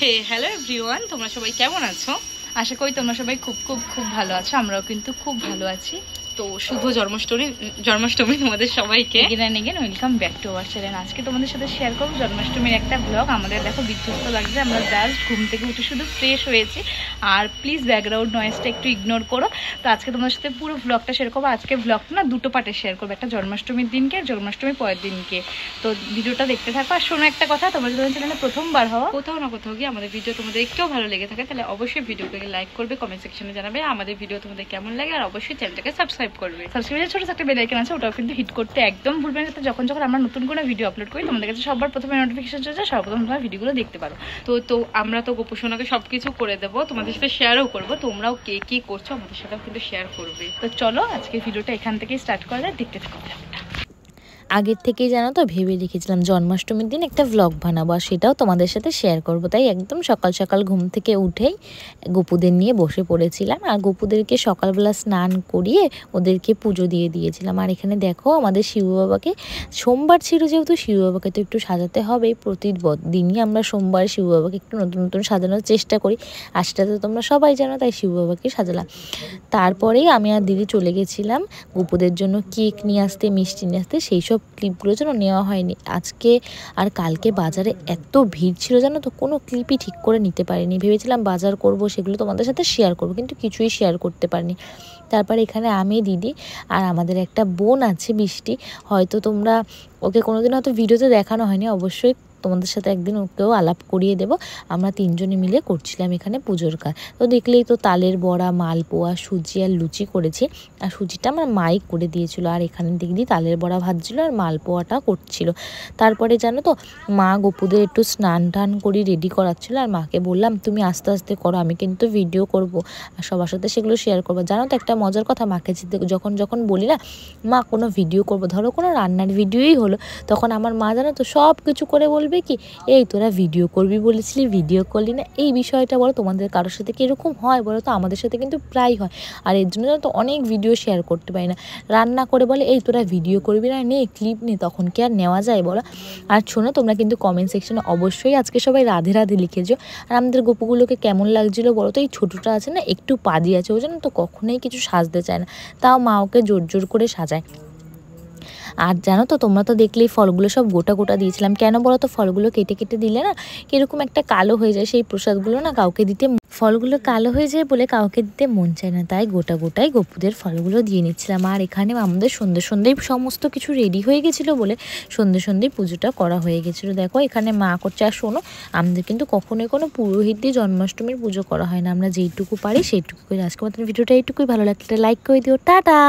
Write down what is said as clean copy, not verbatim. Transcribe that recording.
হে hello everyone, তোমরা সবাই কেমন আছো? আশা করি তোমরা সবাই খুব খুব খুব ভালো আছো। আমরাও কিন্তু খুব ভালো আছি। তো শুভ জন্মাষ্টমী তোমাদের সবাইকে again welcome back to our channel. আজকে তোমাদের সাথে শেয়ার করবো জন্মাষ্টমীর একটা ব্লগ। আমাদের দেখো বিধ্বস্ত লাগছে, আমরা জাস্ট ঘুম থেকে উঠে শুধু ফ্রেশ হয়েছি। আর প্লিজ ব্যাকগ্রাউন্ড নয়েজটা একটু ইগনোর করো। তো আজকে তোমাদের সাথে পুরো ব্লগটা শেয়ার করবো। আজকে ব্লগটা না দুটো পার্টে শেয়ার করবো, একটা জন্মাষ্টমীর দিনকে আর জন্মাষ্টমীর পরের দিনকে। তো ভিডিওটা দেখতে থাকো। আর শোনো একটা কথা, তোমরা যদি চ্যানেলে প্রথমবার হও, কোথাও না কোথাও গিয়ে আমাদের ভিডিও তোমাদের একটু ভালো লেগে থাকে, তাহলে অবশ্যই ভিডিওটাকে লাইক করবে, কমেন্ট সেকশনে জানাবে আমাদের ভিডিও তোমাদের কেমন লাগে। আর অবশ্যই চ্যানেলটাকে সাবস্ক্রাইব করবে। সাবস্ক্রাইবের ছোট একটা বেল আইকন আছে, ওটাও কিন্তু হিট করতে একদম ভুলবেন না, যখন আমরা নতুন করে ভিডিও আপলোড করি তোমাদের কাছে সবার প্রথমে নোটিফিকেশন চলে যায়, সর্বপ্রথম তোমরা ভিডিওগুলো দেখতে পারো। তো আমরা তো গোপোষণাকে সবকিছু করে দেবো, তোমাদের সাথে শেয়ারও করবো। তোমরাও কে কি করছো আমাদের সাথেও কিন্তু শেয়ার করবে। তো চলো আজকে ভিডিওটা এখান থেকেই স্টার্ট করা যায়, দেখতে থাকো। আগের থেকেই জানো তো ভেবে রেখেছিলাম জন্মাষ্টমীর দিন একটা ভ্লগ বানাবো, আর সেটাও তোমাদের সাথে শেয়ার করবো। তাই একদম সকাল সকাল ঘুম থেকে উঠেই গপুদের নিয়ে বসে পড়েছিলাম। আর গপুদেরকে সকালবেলা স্নান করিয়ে ওদেরকে পুজো দিয়ে দিয়েছিলাম। আর এখানে দেখো আমাদের শিব বাবাকে, সোমবার ছিল যেহেতু শিব বাবাকে তো একটু সাজাতে হবেই। প্রতিদিনই আমরা সোমবার শিব বাবাকে একটু নতুন নতুন সাজানোর চেষ্টা করি, আর সেটা তো তোমরা সবাই জানো। তাই শিব বাবাকে সাজালাম। তারপরেই আমি আর দিদি চলে গেছিলাম গপুদের জন্য কেক নিয়ে আসতে, মিষ্টি নিয়ে আসতে। সেই সব ক্লিপগুলো যেন নেওয়া হয়নি। আজকে আর কালকে বাজারে এত ভিড় ছিল জানো তো, কোনো ক্লিপই ঠিক করে নিতে পারিনি। ভেবেছিলাম বাজার করব, সেগুলো তোমাদের সাথে শেয়ার করব, কিন্তু কিছুই শেয়ার করতে পারিনি। তারপর এখানে আমি, দিদি আর আমাদের একটা বোন আছে বৃষ্টি, হয়তো তোমরা ওকে কোনোদিন হয়তো ভিডিওতে দেখানো হয়নি, অবশ্যই তোমাদের সাথে একদিন ওকেও আলাপ করিয়ে দেব। আমরা তিনজনে মিলে করছিলাম এখানে পুজোর কাজ। তো দেখলেই তো তালের বড়া, মালপোয়া, সুজি আর লুচি করেছি। আর সুজিটা আমার মাই করে দিয়েছিল, আর এখানে দেখি তালের বড়া ভাজছিল আর মালপোয়াটা করছিল। তারপরে জানো তো মা গপুদের একটু স্নান টান করি রেডি করাচ্ছিল, আর মাকে বললাম তুমি আস্তে আস্তে করো, আমি কিন্তু ভিডিও করব আর সবার সাথে সেগুলো শেয়ার করবো। জানো তো একটা মজার কথা, মাকে যখন বলি না মা কোনো ভিডিও করবো, ধরো কোনো রান্নার ভিডিওই হলো, তখন আমার মা জানো তো সব কিছু করে বলবে কি, এই তোরা ভিডিও করবি বলেছিলি, ভিডিও করলি না। এই বিষয়টা বলো তোমাদের কারোর সাথে কি এরকম হয় বলো তো? আমাদের সাথে কিন্তু প্রায় হয়। আর এর জন্য তো অনেক ভিডিও শেয়ার করতে পারি না। রান্না করে বলে এই তোরা ভিডিও করবি না, নে ক্লিপ নে, তখন কি আর নেওয়া যায় বলো? আর শোনো, তোমরা কিন্তু কমেন্ট সেকশনে অবশ্যই আজকে সবাই রাধে রাধে লিখেছো। আর আমাদের গপুগুলোকে কেমন লাগছিলো বলো তো? এই ছোটোটা আছে না, একটু পাজি আছে, ও যেন তো কখনোই কিছু সাজতে চায় না, তাও মা ওকে জোর জোর করে সাজায়। আর জানো তো তোমরা তো দেখলেই ফলগুলো সব গোটা গোটা দিয়েছিলাম। কেন বলো তো? ফলগুলো কেটে কেটে দিলে না কীরকম একটা কালো হয়ে যায়, সেই প্রসাদগুলো না কাউকে দিতে, ফলগুলো কালো হয়ে যায় বলে কাউকে দিতে মন চায় না। তাই গোটা গোটাই গপুদের ফলগুলো দিয়ে নিচ্ছিলাম। আর এখানে আমাদের সন্ধ্যেই সমস্ত কিছু রেডি হয়ে গেছিলো বলে সন্ধ্যেই পুজোটা করা হয়ে গেছিলো। দেখো এখানে মা করছে। আর শোনো, আমাদের কিন্তু কখনোই কোনো পুরোহিত দিয়ে জন্মাষ্টমীর পুজো করা হয় না, আমরা যেইটুকু পারি সেইটুকু করি। আজকে মতন ভিডিওটা এইটুকুই, ভালো লাগলে লাইক করে দিও, টাটা।